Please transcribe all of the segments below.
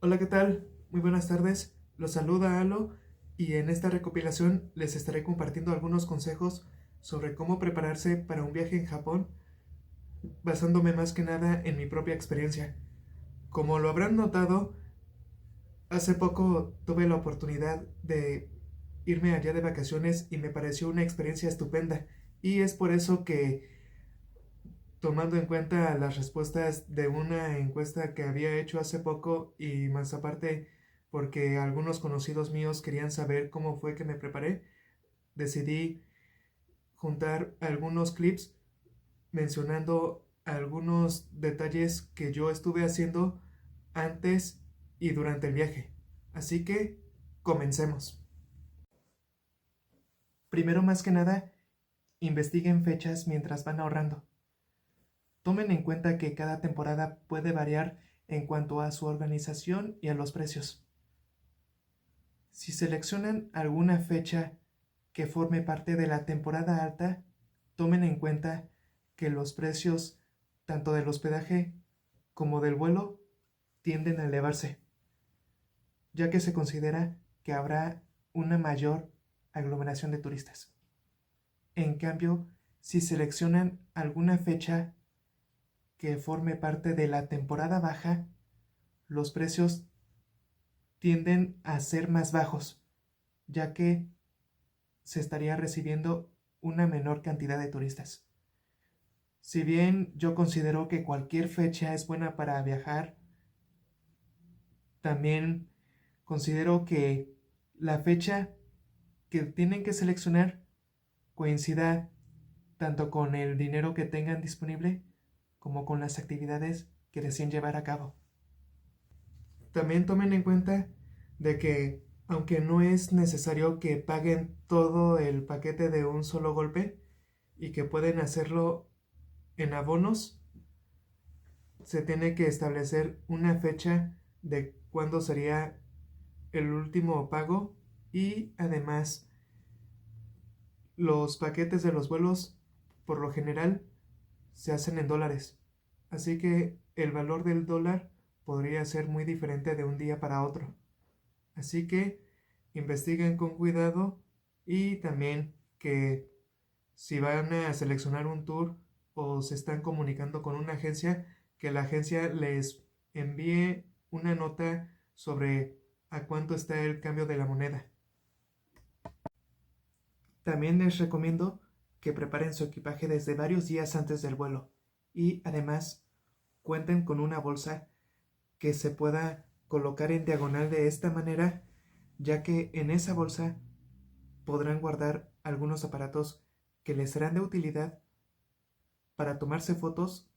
Hola, ¿qué tal? Muy buenas tardes. Los saluda Alo y en esta recopilación les estaré compartiendo algunos consejos sobre cómo prepararse para un viaje en Japón, basándome más que nada en mi propia experiencia. Como lo habrán notado, hace poco tuve la oportunidad de irme allá de vacaciones y me pareció una experiencia estupenda. Y es por eso que, tomando en cuenta las respuestas de una encuesta que había hecho hace poco y más aparte porque algunos conocidos míos querían saber cómo fue que me preparé, decidí juntar algunos clips mencionando algunos detalles que yo estuve haciendo antes y durante el viaje. Así que comencemos. Primero, más que nada, investiguen fechas mientras van ahorrando. Tomen en cuenta que cada temporada puede variar en cuanto a su organización y a los precios. Si seleccionan alguna fecha que forme parte de la temporada alta, tomen en cuenta que los precios tanto del hospedaje como del vuelo tienden a elevarse, ya que se considera que habrá una mayor aglomeración de turistas. En cambio, si seleccionan alguna fecha que forme parte de la temporada baja, los precios tienden a ser más bajos, ya que se estaría recibiendo una menor cantidad de turistas. Si bien yo considero que cualquier fecha es buena para viajar, también considero que la fecha que tienen que seleccionar coincida tanto con el dinero que tengan disponible como con las actividades que deseen llevar a cabo. También tomen en cuenta de que aunque no es necesario que paguen todo el paquete de un solo golpe y que pueden hacerlo en abonos, se tiene que establecer una fecha de cuándo sería el último pago y además los paquetes de los vuelos por lo general se hacen en dólares. Así que el valor del dólar podría ser muy diferente de un día para otro. Así que investiguen con cuidado y también que si van a seleccionar un tour o se están comunicando con una agencia, que la agencia les envíe una nota sobre a cuánto está el cambio de la moneda. También les recomiendo que preparen su equipaje desde varios días antes del vuelo y además cuenten con una bolsa que se pueda colocar en diagonal de esta manera, ya que en esa bolsa podrán guardar algunos aparatos que les serán de utilidad para tomarse fotos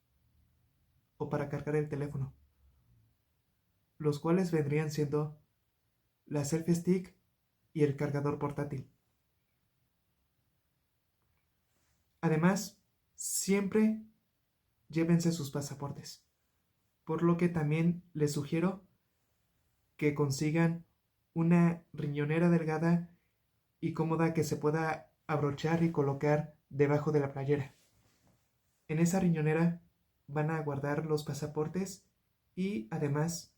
o para cargar el teléfono, los cuales vendrían siendo la selfie stick y el cargador portátil. Además, siempre llévense sus pasaportes, por lo que también les sugiero que consigan una riñonera delgada y cómoda que se pueda abrochar y colocar debajo de la playera. En esa riñonera van a guardar los pasaportes y además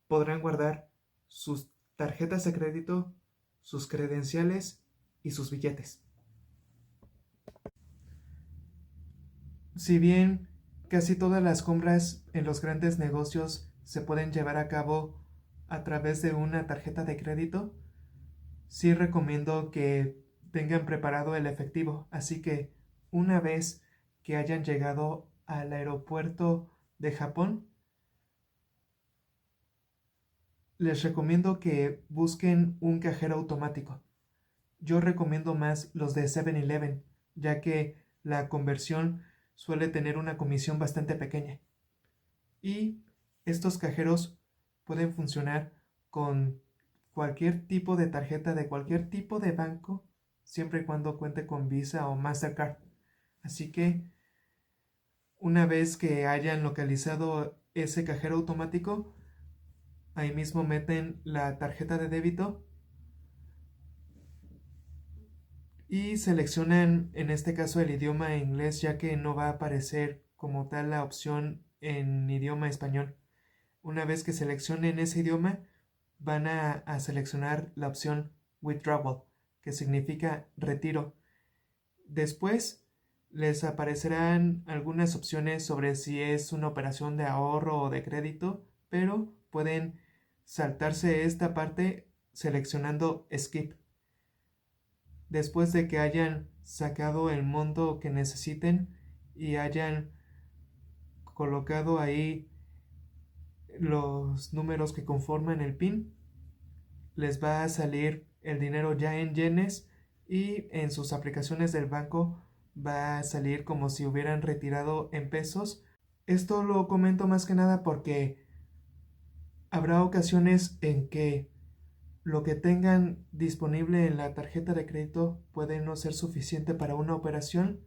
podrán guardar sus tarjetas de crédito, sus credenciales y sus billetes. Si bien casi todas las compras en los grandes negocios se pueden llevar a cabo a través de una tarjeta de crédito, sí recomiendo que tengan preparado el efectivo. Así que una vez que hayan llegado al aeropuerto de Japón, les recomiendo que busquen un cajero automático. Yo recomiendo más los de 7-Eleven, ya que la conversión suele tener una comisión bastante pequeña. Y estos cajeros pueden funcionar con cualquier tipo de tarjeta de cualquier tipo de banco, siempre y cuando cuente con Visa o Mastercard. Así que una vez que hayan localizado ese cajero automático, ahí mismo meten la tarjeta de débito y seleccionan en este caso el idioma inglés, ya que no va a aparecer como tal la opción en idioma español. Una vez que seleccionen ese idioma, van a seleccionar la opción Withdrawal, que significa retiro. Después les aparecerán algunas opciones sobre si es una operación de ahorro o de crédito, pero pueden saltarse esta parte seleccionando Skip. Después de que hayan sacado el monto que necesiten y hayan colocado ahí los números que conforman el PIN, les va a salir el dinero ya en yenes y en sus aplicaciones del banco va a salir como si hubieran retirado en pesos. Esto lo comento más que nada porque habrá ocasiones en que lo que tengan disponible en la tarjeta de crédito puede no ser suficiente para una operación.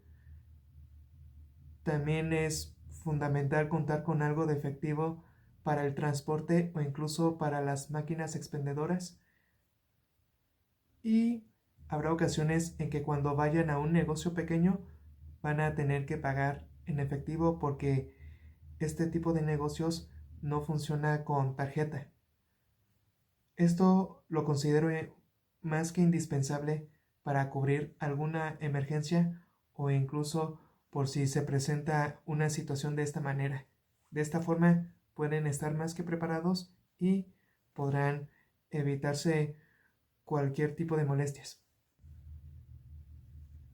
También es fundamental contar con algo de efectivo para el transporte o incluso para las máquinas expendedoras. Y habrá ocasiones en que cuando vayan a un negocio pequeño van a tener que pagar en efectivo porque este tipo de negocios no funciona con tarjeta. Esto lo considero más que indispensable para cubrir alguna emergencia o incluso por si se presenta una situación de esta manera. De esta forma pueden estar más que preparados y podrán evitarse cualquier tipo de molestias.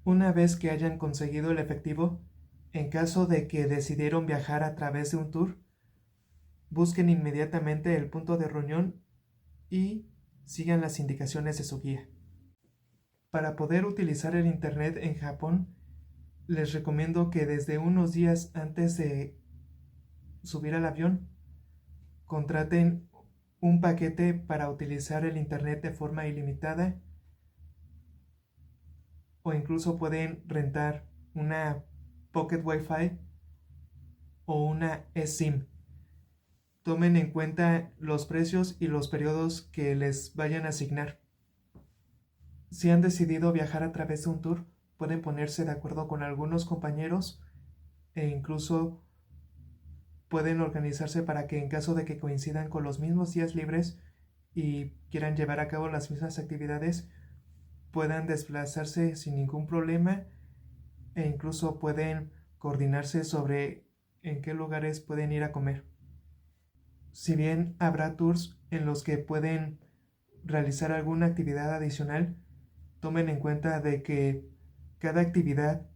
Una vez que hayan conseguido el efectivo, en caso de que decidieron viajar a través de un tour, busquen inmediatamente el punto de reunión y sigan las indicaciones de su guía. Para poder utilizar el internet en Japón, les recomiendo que desde unos días antes de subir al avión, contraten un paquete para utilizar el internet de forma ilimitada o incluso pueden rentar una Pocket Wi-Fi o una eSIM. Tomen en cuenta los precios y los periodos que les vayan a asignar. Si han decidido viajar a través de un tour, pueden ponerse de acuerdo con algunos compañeros e incluso pueden organizarse para que en caso de que coincidan con los mismos días libres y quieran llevar a cabo las mismas actividades, puedan desplazarse sin ningún problema e incluso pueden coordinarse sobre en qué lugares pueden ir a comer. Si bien habrá tours en los que pueden realizar alguna actividad adicional, tomen en cuenta de que cada actividad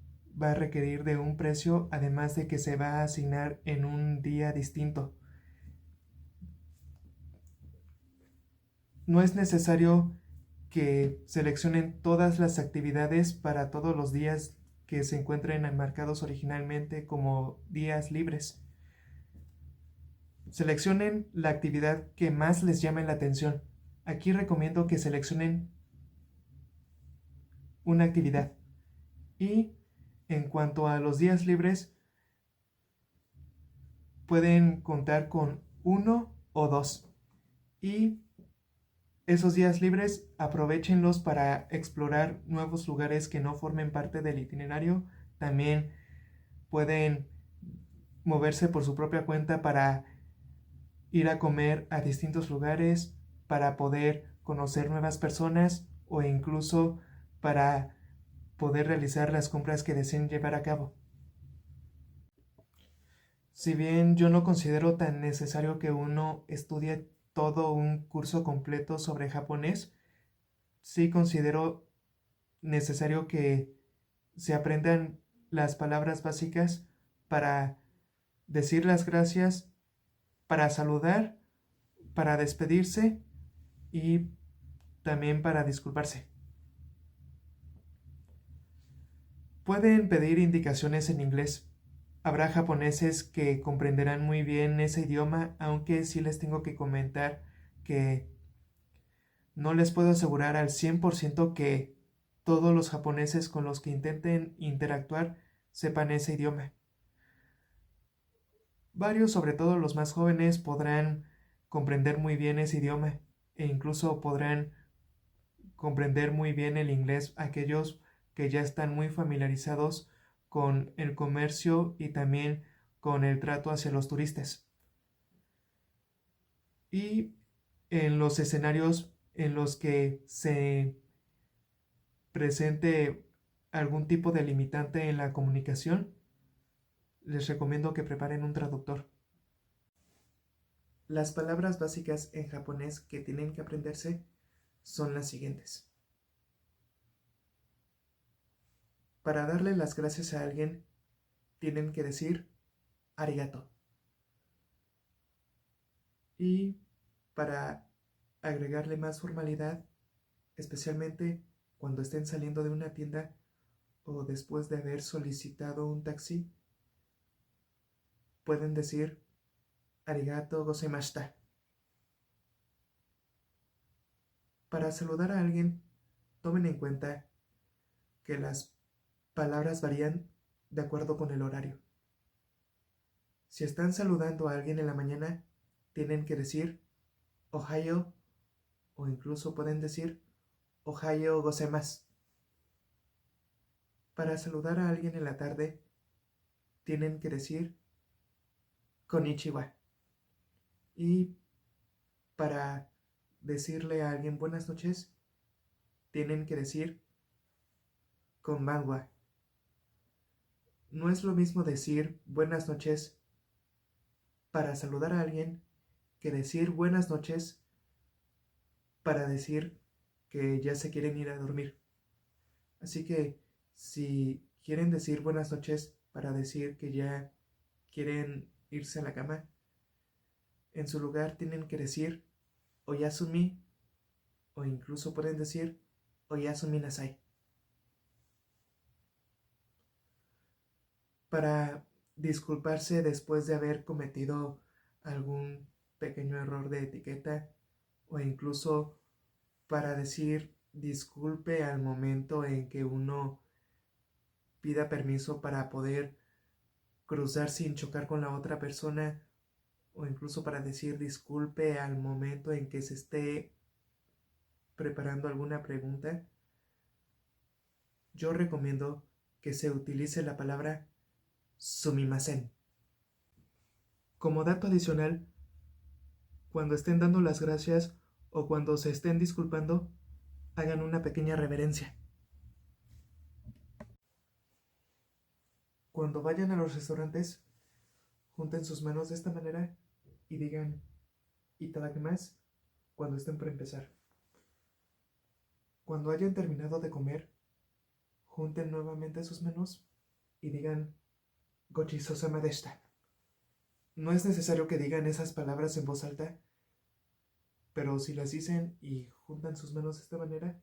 va a requerir de un precio, además de que se va a asignar en un día distinto. No es necesario que seleccionen todas las actividades para todos los días que se encuentren enmarcados originalmente como días libres. Seleccionen la actividad que más les llame la atención. Aquí recomiendo que seleccionen una actividad. Y en cuanto a los días libres, pueden contar con uno o dos. Y esos días libres aprovéchenlos para explorar nuevos lugares que no formen parte del itinerario. También pueden moverse por su propia cuenta para ir a comer a distintos lugares, para poder conocer nuevas personas o incluso para poder realizar las compras que deseen llevar a cabo. Si bien yo no considero tan necesario que uno estudie todo un curso completo sobre japonés, sí considero necesario que se aprendan las palabras básicas para decir las gracias, para saludar, para despedirse y también para disculparse. Pueden pedir indicaciones en inglés. Habrá japoneses que comprenderán muy bien ese idioma, aunque sí les tengo que comentar que no les puedo asegurar al 100% que todos los japoneses con los que intenten interactuar sepan ese idioma. Varios, sobre todo los más jóvenes, podrán comprender muy bien ese idioma e incluso podrán comprender muy bien el inglés aquellos que ya están muy familiarizados con el comercio y también con el trato hacia los turistas. Y en los escenarios en los que se presente algún tipo de limitante en la comunicación, les recomiendo que preparen un traductor. Las palabras básicas en japonés que tienen que aprenderse son las siguientes. Para darle las gracias a alguien, tienen que decir arigato. Y para agregarle más formalidad, especialmente cuando estén saliendo de una tienda o después de haber solicitado un taxi, pueden decir arigato gozaimashita. Para saludar a alguien, tomen en cuenta que las palabras varían de acuerdo con el horario. Si están saludando a alguien en la mañana, tienen que decir ohayo o incluso pueden decir ohayo gozaimasu. Para saludar a alguien en la tarde, tienen que decir konnichiwa. Y para decirle a alguien buenas noches, tienen que decir konbanwa. No es lo mismo decir buenas noches para saludar a alguien que decir buenas noches para decir que ya se quieren ir a dormir. Así que si quieren decir buenas noches para decir que ya quieren irse a la cama, en su lugar tienen que decir oyasumi o incluso pueden decir oyasumi nasai. Para disculparse después de haber cometido algún pequeño error de etiqueta o incluso para decir disculpe al momento en que uno pida permiso para poder cruzar sin chocar con la otra persona o incluso para decir disculpe al momento en que se esté preparando alguna pregunta, yo recomiendo que se utilice la palabra sumimasen. Como dato adicional, cuando estén dando las gracias o cuando se estén disculpando, hagan una pequeña reverencia. Cuando vayan a los restaurantes, junten sus manos de esta manera y digan itadakimasu cuando estén por empezar. Cuando hayan terminado de comer, junten nuevamente sus manos y digan gochizosama deshita. No es necesario que digan esas palabras en voz alta, pero si las dicen y juntan sus manos de esta manera,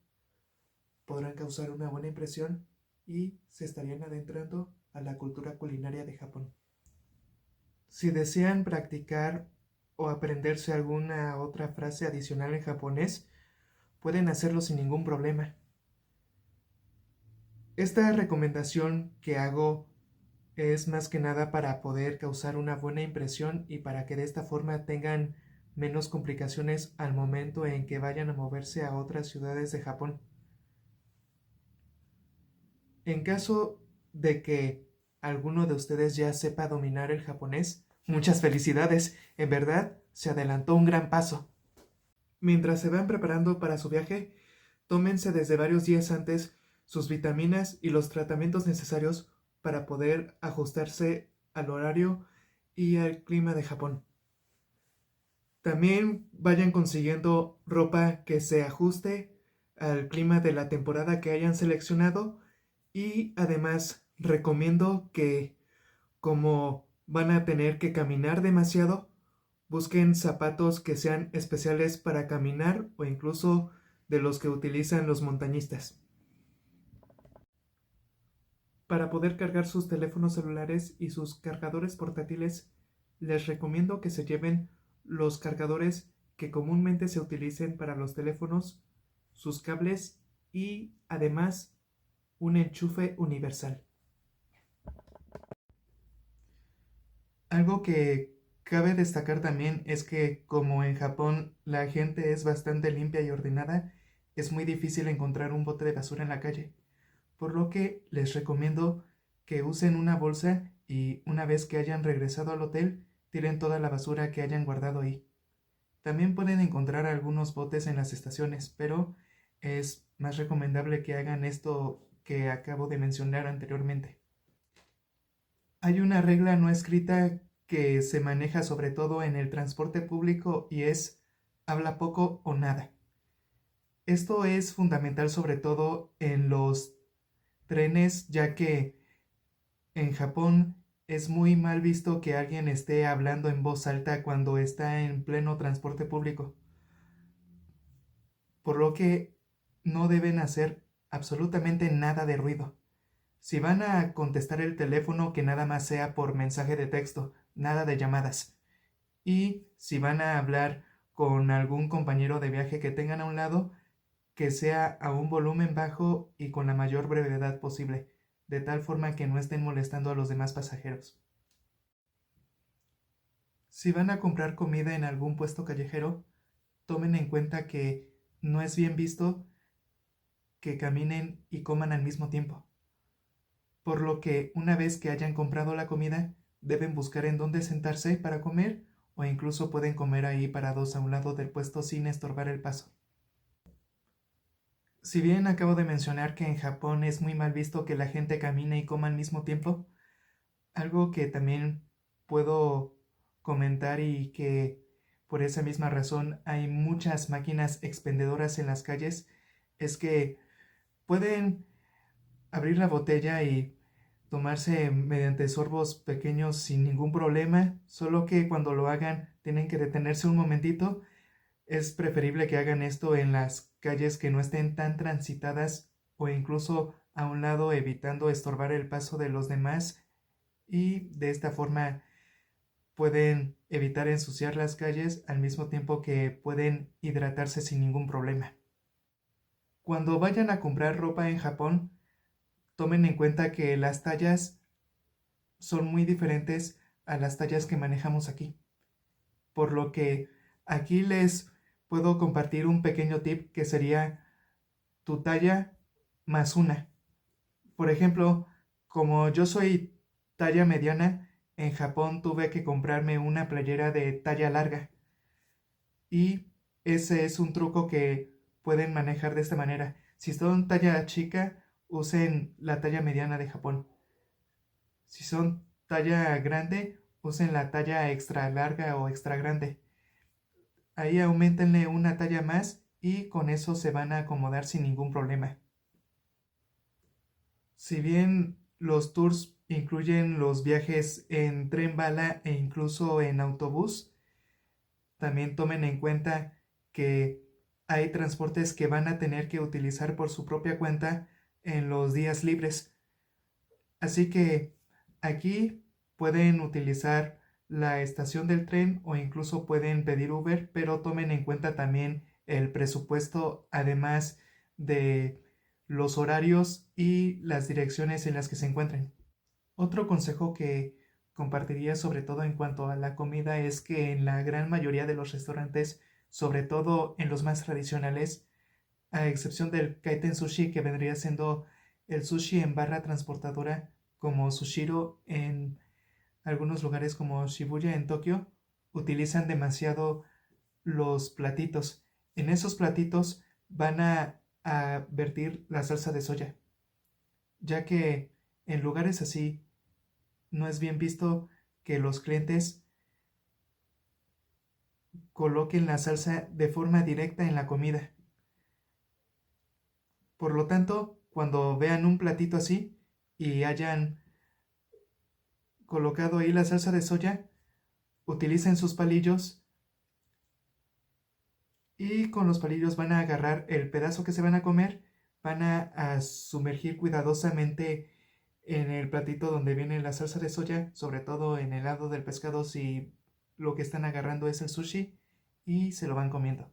podrán causar una buena impresión y se estarían adentrando a la cultura culinaria de Japón. Si desean practicar o aprenderse alguna otra frase adicional en japonés, pueden hacerlo sin ningún problema. Esta recomendación que hago es más que nada para poder causar una buena impresión y para que de esta forma tengan menos complicaciones al momento en que vayan a moverse a otras ciudades de Japón. En caso de que alguno de ustedes ya sepa dominar el japonés, muchas felicidades, en verdad se adelantó un gran paso. Mientras se van preparando para su viaje, tómense desde varios días antes sus vitaminas y los tratamientos necesarios para poder ajustarse al horario y al clima de Japón. También vayan consiguiendo ropa que se ajuste al clima de la temporada que hayan seleccionado y además recomiendo que, como van a tener que caminar demasiado, busquen zapatos que sean especiales para caminar o incluso de los que utilizan los montañistas. Para poder cargar sus teléfonos celulares y sus cargadores portátiles, les recomiendo que se lleven los cargadores que comúnmente se utilicen para los teléfonos, sus cables y además un enchufe universal. Algo que cabe destacar también es que como en Japón la gente es bastante limpia y ordenada, es muy difícil encontrar un bote de basura en la calle, por lo que les recomiendo que usen una bolsa y una vez que hayan regresado al hotel, tiren toda la basura que hayan guardado ahí. También pueden encontrar algunos botes en las estaciones, pero es más recomendable que hagan esto que acabo de mencionar anteriormente. Hay una regla no escrita que se maneja sobre todo en el transporte público y es habla poco o nada. Esto es fundamental sobre todo en los trenes, ya que en Japón es muy mal visto que alguien esté hablando en voz alta cuando está en pleno transporte público, por lo que no deben hacer absolutamente nada de ruido. Si van a contestar el teléfono, que nada más sea por mensaje de texto, nada de llamadas. Y si van a hablar con algún compañero de viaje que tengan a un lado, que sea a un volumen bajo y con la mayor brevedad posible, de tal forma que no estén molestando a los demás pasajeros. Si van a comprar comida en algún puesto callejero, tomen en cuenta que no es bien visto que caminen y coman al mismo tiempo, por lo que una vez que hayan comprado la comida, deben buscar en dónde sentarse para comer o incluso pueden comer ahí parados a un lado del puesto sin estorbar el paso. Si bien acabo de mencionar que en Japón es muy mal visto que la gente camine y coma al mismo tiempo, algo que también puedo comentar y que por esa misma razón hay muchas máquinas expendedoras en las calles es que pueden abrir la botella y tomarse mediante sorbos pequeños sin ningún problema, solo que cuando lo hagan tienen que detenerse un momentito. Es preferible que hagan esto en las calles que no estén tan transitadas o incluso a un lado evitando estorbar el paso de los demás y de esta forma pueden evitar ensuciar las calles al mismo tiempo que pueden hidratarse sin ningún problema. Cuando vayan a comprar ropa en Japón, tomen en cuenta que las tallas son muy diferentes a las tallas que manejamos aquí, por lo que aquí les puedo compartir un pequeño tip que sería tu talla más una. Por ejemplo, como yo soy talla mediana, en Japón tuve que comprarme una playera de talla larga y ese es un truco que pueden manejar de esta manera. Si son talla chica, usen la talla mediana de Japón. Si son talla grande, usen la talla extra larga o extra grande. Ahí aumentenle una talla más y con eso se van a acomodar sin ningún problema. Si bien los tours incluyen los viajes en tren bala e incluso en autobús, también tomen en cuenta que hay transportes que van a tener que utilizar por su propia cuenta en los días libres. Así que aquí pueden utilizar la estación del tren o incluso pueden pedir Uber, pero tomen en cuenta también el presupuesto, además de los horarios y las direcciones en las que se encuentren. Otro consejo que compartiría sobre todo en cuanto a la comida es que en la gran mayoría de los restaurantes, sobre todo en los más tradicionales, a excepción del Kaiten Sushi que vendría siendo el sushi en barra transportadora como Sushiro en algunos lugares como Shibuya en Tokio, utilizan demasiado los platitos. En esos platitos van a vertir la salsa de soya, ya que en lugares así no es bien visto que los clientes coloquen la salsa de forma directa en la comida. Por lo tanto, cuando vean un platito así y hayan colocado ahí la salsa de soya, utilicen sus palillos y con los palillos van a agarrar el pedazo que se van a comer, van a sumergir cuidadosamente en el platito donde viene la salsa de soya, sobre todo en el lado del pescado si lo que están agarrando es el sushi, y se lo van comiendo.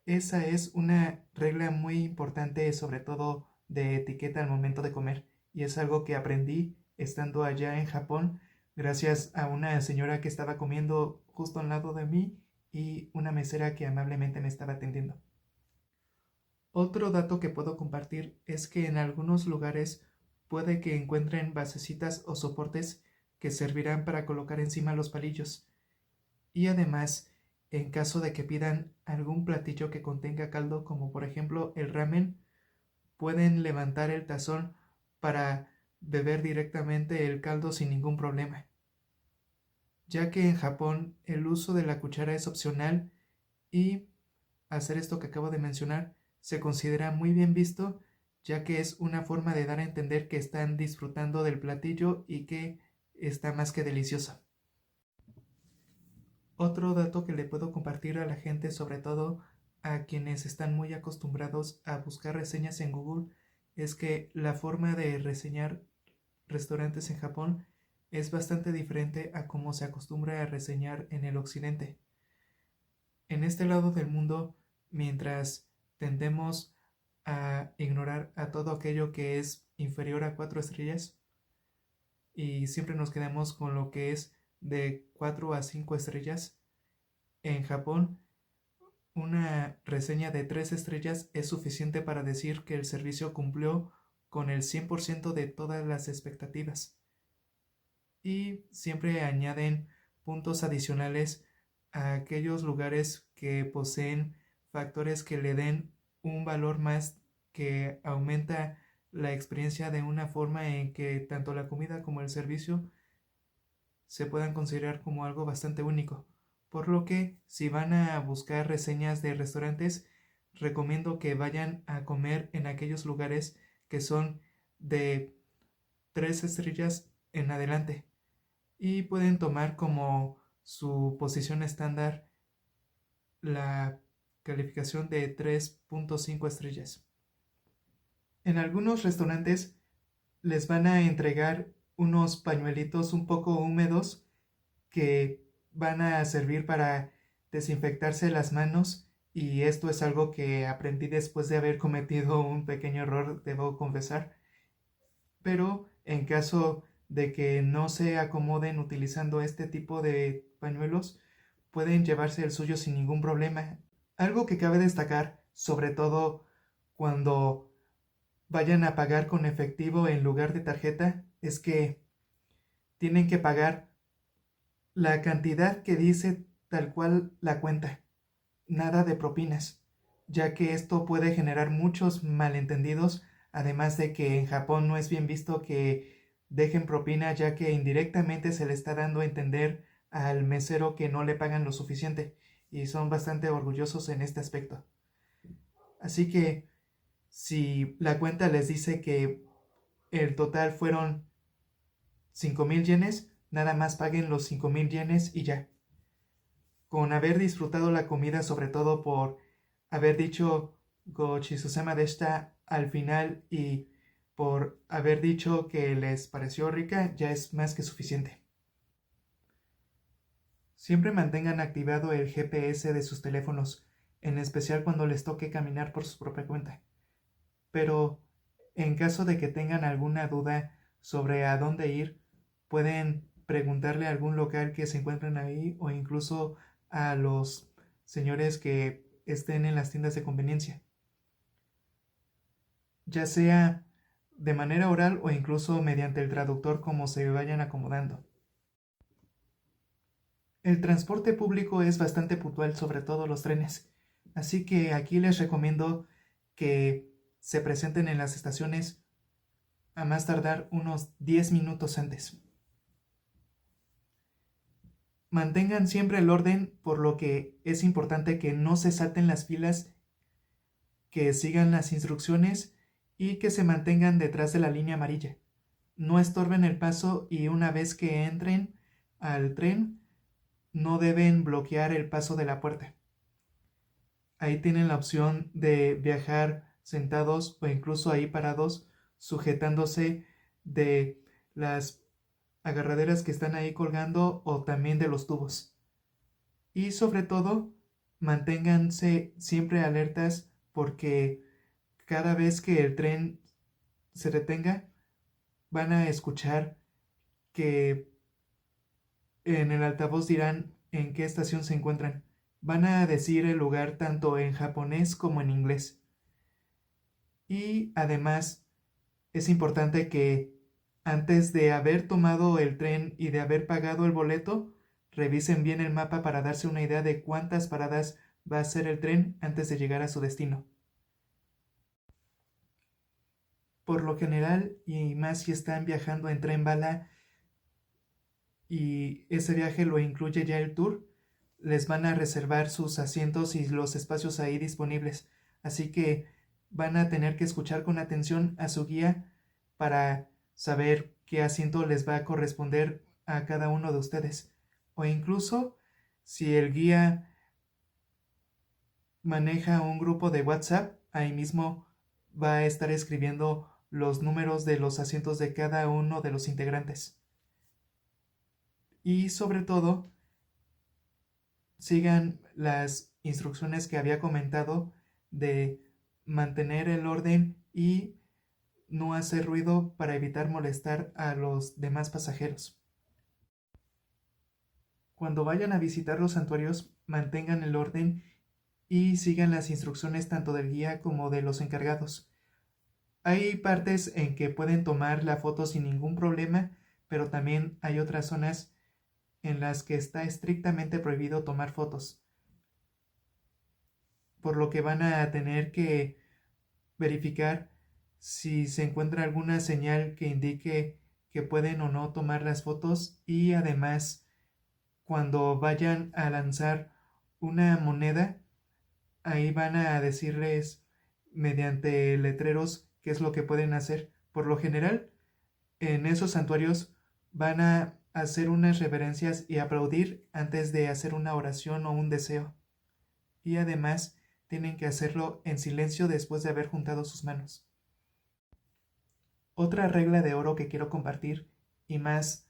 Esa es una regla muy importante, sobre todo de etiqueta al momento de comer, y es algo que aprendí estando allá en Japón gracias a una señora que estaba comiendo justo al lado de mí y una mesera que amablemente me estaba atendiendo. Otro dato que puedo compartir es que en algunos lugares puede que encuentren basecitas o soportes que servirán para colocar encima los palillos. Y además, en caso de que pidan algún platillo que contenga caldo, como por ejemplo el ramen, pueden levantar el tazón para beber directamente el caldo sin ningún problema, ya que en Japón el uso de la cuchara es opcional y hacer esto que acabo de mencionar se considera muy bien visto, ya que es una forma de dar a entender que están disfrutando del platillo y que está más que delicioso. Otro dato que le puedo compartir a la gente, sobre todo a quienes están muy acostumbrados a buscar reseñas en Google, es que la forma de reseñar restaurantes en Japón es bastante diferente a cómo se acostumbra a reseñar en el occidente. En este lado del mundo, mientras tendemos a ignorar a todo aquello que es inferior a 4 estrellas y siempre nos quedamos con lo que es de 4 a 5 estrellas, en Japón una reseña de 3 estrellas es suficiente para decir que el servicio cumplió con el 100% de todas las expectativas. Y siempre añaden puntos adicionales a aquellos lugares que poseen factores que le den un valor más, que aumenta la experiencia de una forma en que tanto la comida como el servicio se puedan considerar como algo bastante único. Por lo que, si van a buscar reseñas de restaurantes, recomiendo que vayan a comer en aquellos lugares que son de 3 estrellas en adelante y pueden tomar como su posición estándar la calificación de 3.5 estrellas. En algunos restaurantes les van a entregar unos pañuelitos un poco húmedos que van a servir para desinfectarse las manos, y esto es algo que aprendí después de haber cometido un pequeño error, debo confesar. Pero en caso de que no se acomoden utilizando este tipo de pañuelos, pueden llevarse el suyo sin ningún problema. Algo que cabe destacar, sobre todo cuando vayan a pagar con efectivo en lugar de tarjeta, es que tienen que pagar la cantidad que dice tal cual la cuenta, nada de propinas, ya que esto puede generar muchos malentendidos, además de que en Japón no es bien visto que dejen propina, ya que indirectamente se le está dando a entender al mesero que no le pagan lo suficiente, y son bastante orgullosos en este aspecto. Así que si la cuenta les dice que el total fueron 5,000 yenes, nada más paguen los 5,000 yenes y ya. Con haber disfrutado la comida, sobre todo por haber dicho Gochisusema deshita al final y por haber dicho que les pareció rica, ya es más que suficiente. Siempre mantengan activado el GPS de sus teléfonos, en especial cuando les toque caminar por su propia cuenta. Pero en caso de que tengan alguna duda sobre a dónde ir, pueden preguntarle a algún local que se encuentren ahí, o incluso a los señores que estén en las tiendas de conveniencia, ya sea de manera oral o incluso mediante el traductor, como se vayan acomodando. El transporte público es bastante puntual, sobre todo los trenes, así que aquí les recomiendo que se presenten en las estaciones a más tardar unos 10 minutos antes. Mantengan siempre el orden, por lo que es importante que no se salten las filas, que sigan las instrucciones y que se mantengan detrás de la línea amarilla. No estorben el paso, y una vez que entren al tren, no deben bloquear el paso de la puerta. Ahí tienen la opción de viajar sentados o incluso ahí parados, sujetándose de las agarraderas que están ahí colgando o también de los tubos. Y sobre todo, manténganse siempre alertas, porque cada vez que el tren se detenga, van a escuchar que en el altavoz dirán en qué estación se encuentran. Van a decir el lugar tanto en japonés como en inglés. Y además es importante que antes de haber tomado el tren y de haber pagado el boleto, Revisen bien el mapa para darse una idea de cuántas paradas va a hacer el tren antes de llegar a su destino. Por lo general, y más si están viajando en tren bala y ese viaje lo incluye ya el tour, les van a reservar sus asientos y los espacios ahí disponibles. Así que van a tener que escuchar con atención a su guía para saber qué asiento les va a corresponder a cada uno de ustedes. O incluso, si el guía maneja un grupo de WhatsApp, ahí mismo va a estar escribiendo los números de los asientos de cada uno de los integrantes. Y sobre todo, sigan las instrucciones que había comentado de mantener el orden y no hacer ruido para evitar molestar a los demás pasajeros. Cuando vayan a visitar los santuarios, mantengan el orden y sigan las instrucciones tanto del guía como de los encargados. Hay partes en que pueden tomar la foto sin ningún problema, pero también hay otras zonas en las que está estrictamente prohibido tomar fotos, por lo que van a tener que verificar si se encuentra alguna señal que indique que pueden o no tomar las fotos, y además cuando vayan a lanzar una moneda, ahí van a decirles mediante letreros qué es lo que pueden hacer. Por lo general, en esos santuarios van a hacer unas reverencias y aplaudir antes de hacer una oración o un deseo. Y además tienen que hacerlo en silencio después de haber juntado sus manos. Otra regla de oro que quiero compartir, y más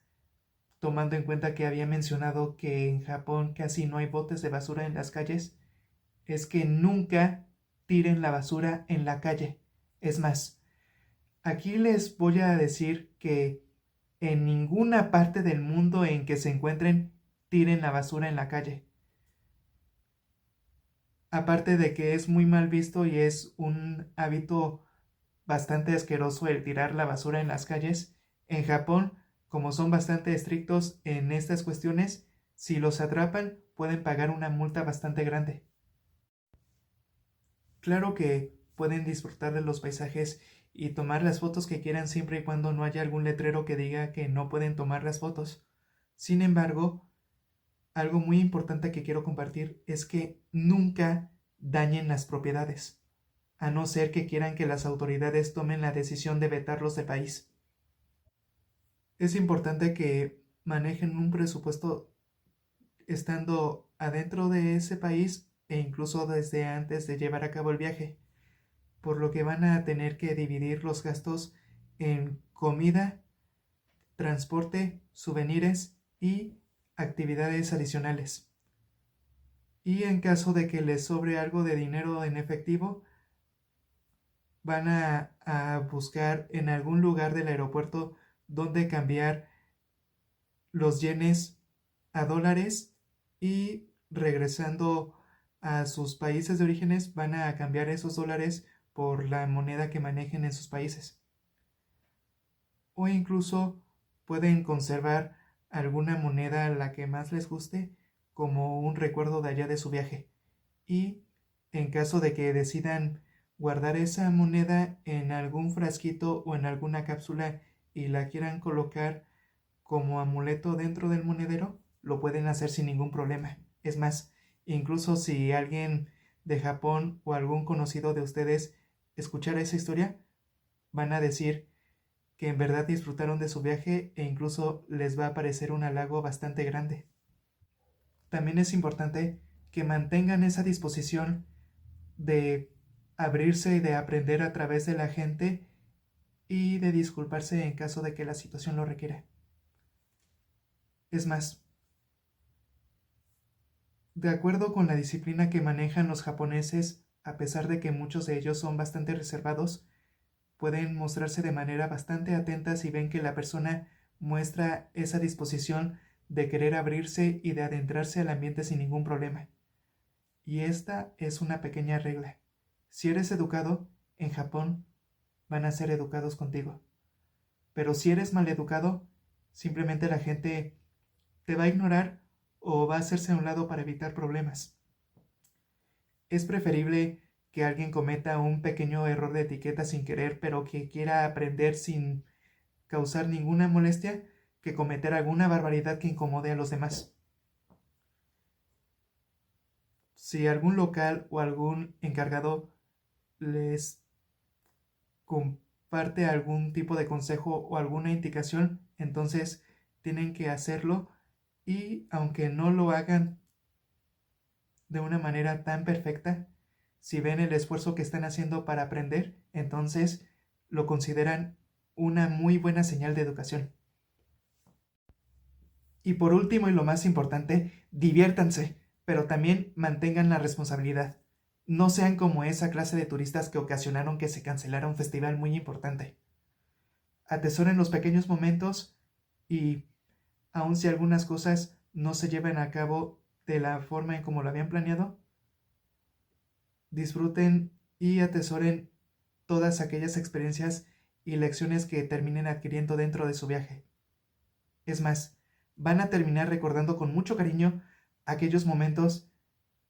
tomando en cuenta que había mencionado que en Japón casi no hay botes de basura en las calles, es que nunca tiren la basura en la calle. Es más, aquí les voy a decir que en ninguna parte del mundo en que se encuentren tiren la basura en la calle. Aparte de que es muy mal visto y es un hábito bastante asqueroso el tirar la basura en las calles, en Japón, como son bastante estrictos en estas cuestiones, si los atrapan pueden pagar una multa bastante grande. Claro que pueden disfrutar de los paisajes y tomar las fotos que quieran siempre y cuando no haya algún letrero que diga que no pueden tomar las fotos. Sin embargo, algo muy importante que quiero compartir es que nunca dañen las propiedades, a no ser que quieran que las autoridades tomen la decisión de vetarlos del país. Es importante que manejen un presupuesto estando adentro de ese país e incluso desde antes de llevar a cabo el viaje, por lo que van a tener que dividir los gastos en comida, transporte, souvenirs y actividades adicionales. Y en caso de que les sobre algo de dinero en efectivo, van a buscar en algún lugar del aeropuerto donde cambiar los yenes a dólares, y regresando a sus países de orígenes van a cambiar esos dólares por la moneda que manejen en sus países. O incluso pueden conservar alguna moneda la que más les guste como un recuerdo de allá de su viaje. Y en caso de que decidan guardar esa moneda en algún frasquito o en alguna cápsula y la quieran colocar como amuleto dentro del monedero, lo pueden hacer sin ningún problema. Es más, incluso si alguien de Japón o algún conocido de ustedes escuchara esa historia, van a decir que en verdad disfrutaron de su viaje e incluso les va a parecer un halago bastante grande. También es importante que mantengan esa disposición de abrirse y de aprender a través de la gente y de disculparse en caso de que la situación lo requiera. Es más, de acuerdo con la disciplina que manejan los japoneses, a pesar de que muchos de ellos son bastante reservados, pueden mostrarse de manera bastante atenta si ven que la persona muestra esa disposición de querer abrirse y de adentrarse al ambiente sin ningún problema. Y esta es una pequeña regla. Si eres educado, en Japón van a ser educados contigo. Pero si eres maleducado, simplemente la gente te va a ignorar o va a hacerse a un lado para evitar problemas. Es preferible que alguien cometa un pequeño error de etiqueta sin querer, pero que quiera aprender sin causar ninguna molestia, que cometer alguna barbaridad que incomode a los demás. Si algún local o algún encargado les comparte algún tipo de consejo o alguna indicación, entonces tienen que hacerlo, y aunque no lo hagan de una manera tan perfecta, si ven el esfuerzo que están haciendo para aprender, entonces lo consideran una muy buena señal de educación. Y por último y lo más importante, diviértanse, pero también mantengan la responsabilidad. No sean como esa clase de turistas que ocasionaron que se cancelara un festival muy importante. Atesoren los pequeños momentos y, aun si algunas cosas no se llevan a cabo de la forma en como lo habían planeado, disfruten y atesoren todas aquellas experiencias y lecciones que terminen adquiriendo dentro de su viaje. Es más, van a terminar recordando con mucho cariño aquellos momentos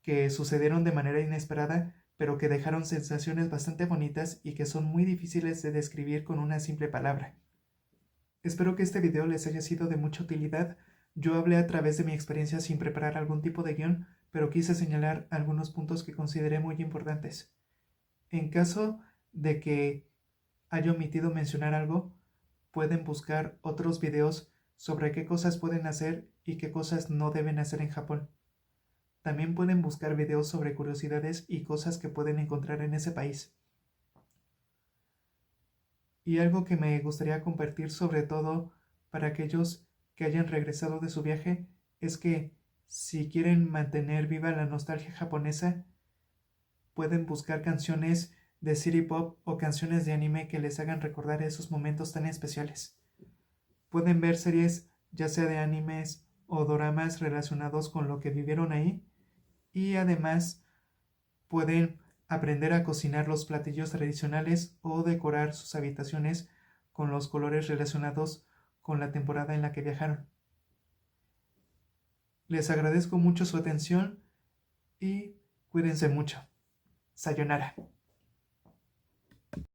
que sucedieron de manera inesperada, pero que dejaron sensaciones bastante bonitas y que son muy difíciles de describir con una simple palabra. Espero que este video les haya sido de mucha utilidad. Yo hablé a través de mi experiencia sin preparar algún tipo de guión, pero quise señalar algunos puntos que consideré muy importantes. En caso de que haya omitido mencionar algo, pueden buscar otros videos sobre qué cosas pueden hacer y qué cosas no deben hacer en Japón. También pueden buscar videos sobre curiosidades y cosas que pueden encontrar en ese país. Y algo que me gustaría compartir, sobre todo para aquellos que hayan regresado de su viaje, es que si quieren mantener viva la nostalgia japonesa, pueden buscar canciones de city pop o canciones de anime que les hagan recordar esos momentos tan especiales. Pueden ver series ya sea de animes o doramas relacionados con lo que vivieron ahí, y además pueden aprender a cocinar los platillos tradicionales o decorar sus habitaciones con los colores relacionados con la temporada en la que viajaron. Les agradezco mucho su atención y cuídense mucho. Sayonara.